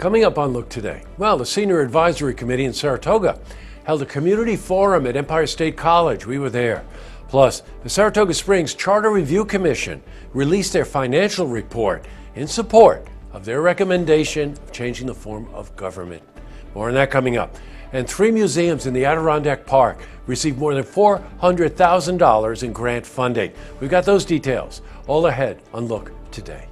Coming up on Look Today, well, the Senior Advisory Committee in Saratoga held a community forum at Empire State College. We were there. Plus, the Saratoga Springs Charter Review Commission released their financial report in support of their recommendation of changing the form of government. More on that coming up. And 3 museums in the Adirondack Park received more than $400,000 in grant funding. We've got those details all ahead on Look Today.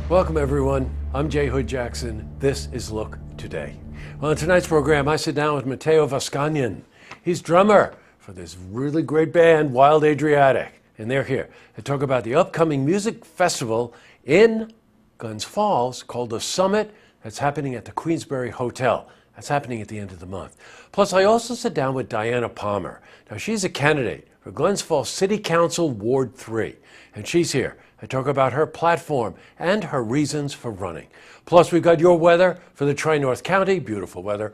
Welcome, everyone. I'm Jay Hood Jackson. This is Look Today. Well, in tonight's program, I sit down with Matteo Vascagnan. He's drummer for this really great band, Wild Adriatic. And they're here to talk about the upcoming music festival in Glens Falls called The Summit. That's happening at the Queensberry Hotel. That's happening at the end of the month. Plus, I also sit down with Diana Palmer. Now, she's a candidate for Glens Falls City Council Ward 3. And she's here to talk about her platform and her reasons for running. Plus, we've got your weather for the Tri-North County. Beautiful weather.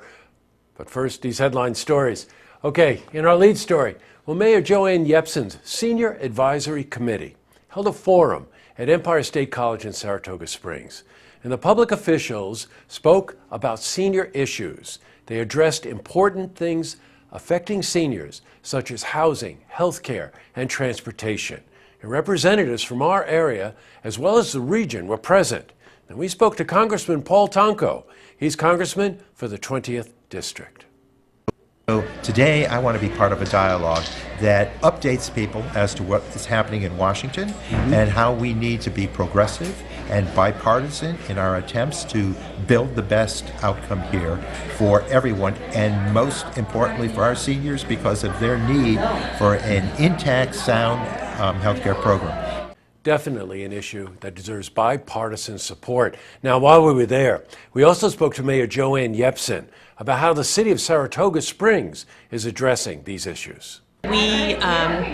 But first, these headline stories. Okay, in our lead story, well, Mayor Joanne Yepsen's Senior Advisory Committee held a forum at Empire State College in Saratoga Springs. And the public officials spoke about senior issues. They addressed important things affecting seniors, such as housing, health care, and transportation. And representatives from our area, as well as the region, were present. And we spoke to Congressman Paul Tonko. He's congressman for the 20th District. So today I want to be part of a dialogue that updates people as to what is happening in Washington and how we need to be progressive and bipartisan in our attempts to build the best outcome here for everyone, and most importantly for our seniors because of their need for an intact, sound healthcare program. Definitely an issue that deserves bipartisan support. Now, while we were there, we also spoke to Mayor Joanne Yepsen about how the city of Saratoga Springs is addressing these issues. We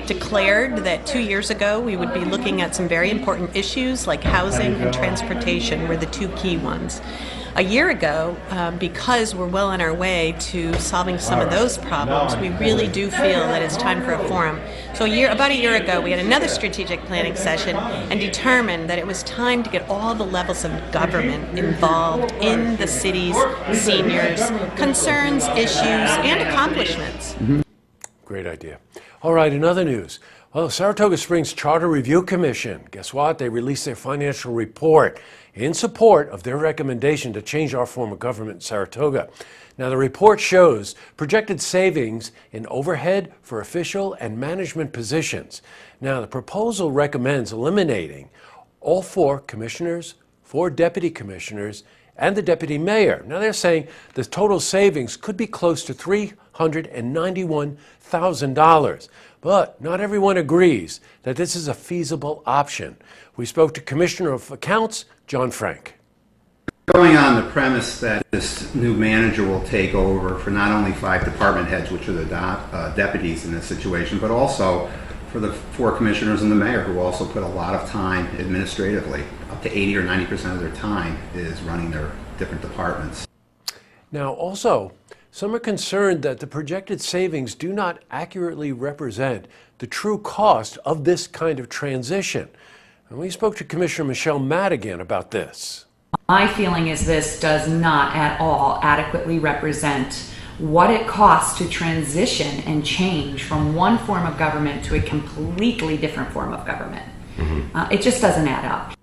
declared that 2 years ago we would be looking at some very important issues like housing and transportation were the 2 key ones. A year ago, because we're well on our way to solving some of those problems, we really do feel that it's time for a forum. So about a year ago, we had another strategic planning session and determined that it was time to get all the levels of government involved in the city's seniors' concerns, issues, and accomplishments. Great idea. All right, in other news, well, Saratoga Springs Charter Review Commission, guess what? They released their financial report in support of their recommendation to change our form of government in Saratoga. Now, the report shows projected savings in overhead for official and management positions. Now, the proposal recommends eliminating all 4 commissioners, 4 deputy commissioners, and the deputy mayor. Now, they're saying the total savings could be close to $391,000. But not everyone agrees that this is a feasible option. We spoke to Commissioner of Accounts, John Frank. Going on the premise that this new manager will take over for not only 5 department heads, which are the deputies in this situation, but also for the 4 commissioners and the mayor, who also put a lot of time administratively. Up to 80 or 90% of their time is running their different departments. Now, also, some are concerned that the projected savings do not accurately represent the true cost of this kind of transition. And we spoke to Commissioner Michelle Madigan about this. My feeling is this does not at all adequately represent what it costs to transition and change from one form of government to a completely different form of government. It just doesn't add up.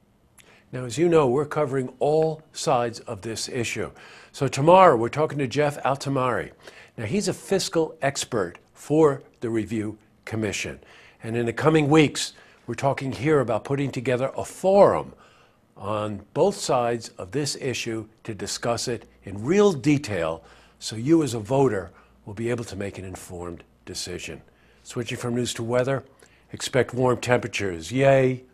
Now, as you know, we're covering all sides of this issue. So tomorrow, we're talking to Jeff Altamari. Now, he's a fiscal expert for the Review Commission. And in the coming weeks, we're talking here about putting together a forum on both sides of this issue to discuss it in real detail so you as a voter will be able to make an informed decision. Switching from news to weather, expect warm temperatures. Yay!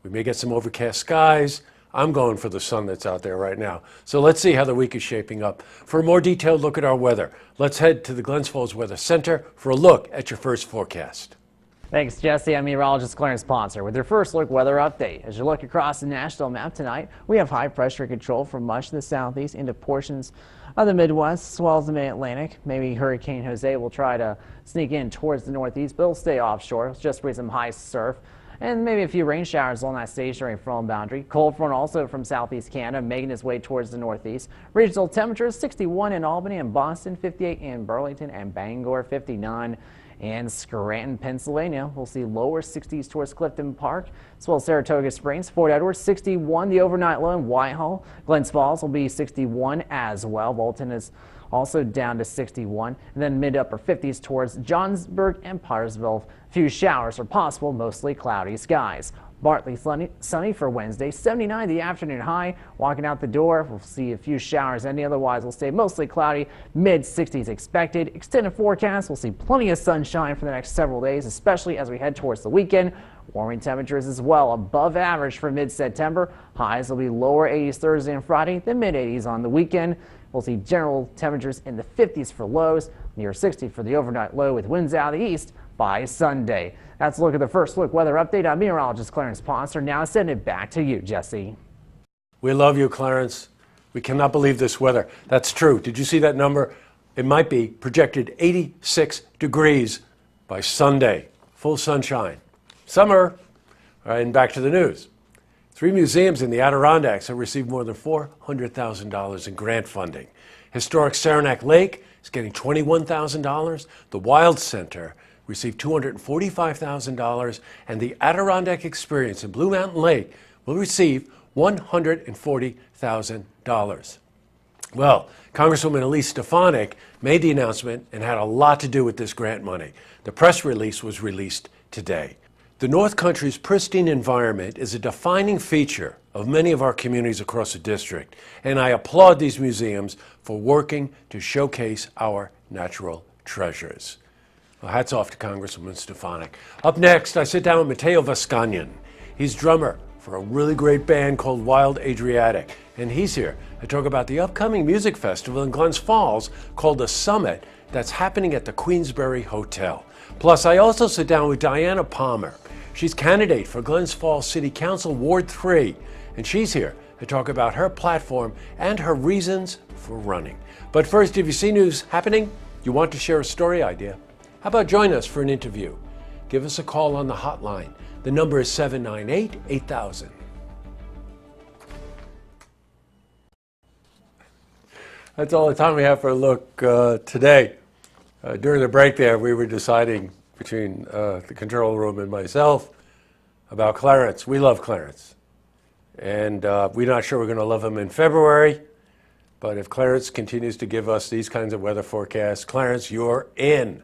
We may get some overcast skies. I'm going for the sun that's out there right now. So let's see how the week is shaping up. For a more detailed look at our weather, let's head to the Glens Falls Weather Center for a look at your first forecast. Thanks, Jesse. I'm meteorologist Clarence Ponser with your first look weather update. As you look across the national map tonight, we have high pressure control from much of the southeast into portions of the Midwest, as well as the mid-Atlantic. Maybe Hurricane Jose will try to sneak in towards the northeast, but it'll stay offshore. It'll just bring some high surf and maybe a few rain showers along that stationary front boundary. Cold front also from southeast Canada, making its way towards the northeast. Regional temperatures 61 in Albany and Boston, 58 in Burlington and Bangor, 59 in Scranton, Pennsylvania. We'll see lower 60s towards Clifton Park, as well as Saratoga Springs. Fort Edward 61, the overnight low in Whitehall. Glens Falls will be 61 as well. Bolton is also down to 61, and then mid-upper 50s towards Johnsburg and Pottersville. A few showers are possible, mostly cloudy skies. Bartley sunny for Wednesday, 79 the afternoon high. Walking out the door, we'll see a few showers ending. Otherwise, we'll stay mostly cloudy, mid-60s expected. Extended forecast, we'll see plenty of sunshine for the next several days, especially as we head towards the weekend. Warming temperatures as well, above average for mid-September. Highs will be lower 80s Thursday and Friday, then mid-80s on the weekend. We'll see general temperatures in the 50s for lows, near 60 for the overnight low with winds out of the east by Sunday. That's a look at the first look weather update. I'm meteorologist Clarence Ponser. Now sending it back to you, Jesse. We love you, Clarence. We cannot believe this weather. That's true. Did you see that number? It might be projected 86 degrees by Sunday. Full sunshine. Summer. All right, and back to the news. 3 museums in the Adirondacks have received more than $400,000 in grant funding. Historic Saranac Lake is getting $21,000. The Wild Center received $245,000, and the Adirondack Experience in Blue Mountain Lake will receive $140,000. Well, Congresswoman Elise Stefanik made the announcement and had a lot to do with this grant money. The press release was released today. The North Country's pristine environment is a defining feature of many of our communities across the district, and I applaud these museums for working to showcase our natural treasures. Well, hats off to Congresswoman Stefanik. Up next, I sit down with Matteo Vascagnan. He's drummer for a really great band called Wild Adriatic, and he's here to talk about the upcoming music festival in Glens Falls called The Summit that's happening at the Queensberry Hotel. Plus, I also sit down with Diana Palmer. She's candidate for Glens Falls City Council Ward 3, and she's here to talk about her platform and her reasons for running. But first, if you see news happening, you want to share a story idea, how about join us for an interview? Give us a call on the hotline. The number is 798-8000. That's all the time we have for a look today. During the break there, we were deciding between the control room and myself about Clarence. We love Clarence. And we're not sure we're going to love him in February. But if Clarence continues to give us these kinds of weather forecasts, Clarence, you're in.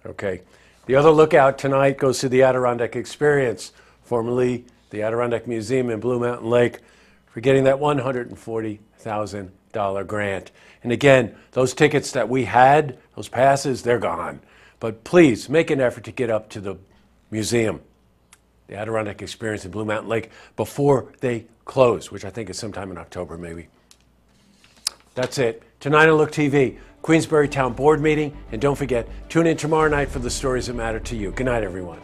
Okay. The other lookout tonight goes to the Adirondack Experience, formerly the Adirondack Museum in Blue Mountain Lake, for getting that $140,000 grant. And again, those tickets that we had, those passes, they're gone. But please make an effort to get up to the museum, the Adirondack Experience in Blue Mountain Lake, before they close, which I think is sometime in October maybe. That's it. Tonight on Look TV, Queensberry Town Board meeting, and don't forget, tune in tomorrow night for the stories that matter to you. Good night, everyone.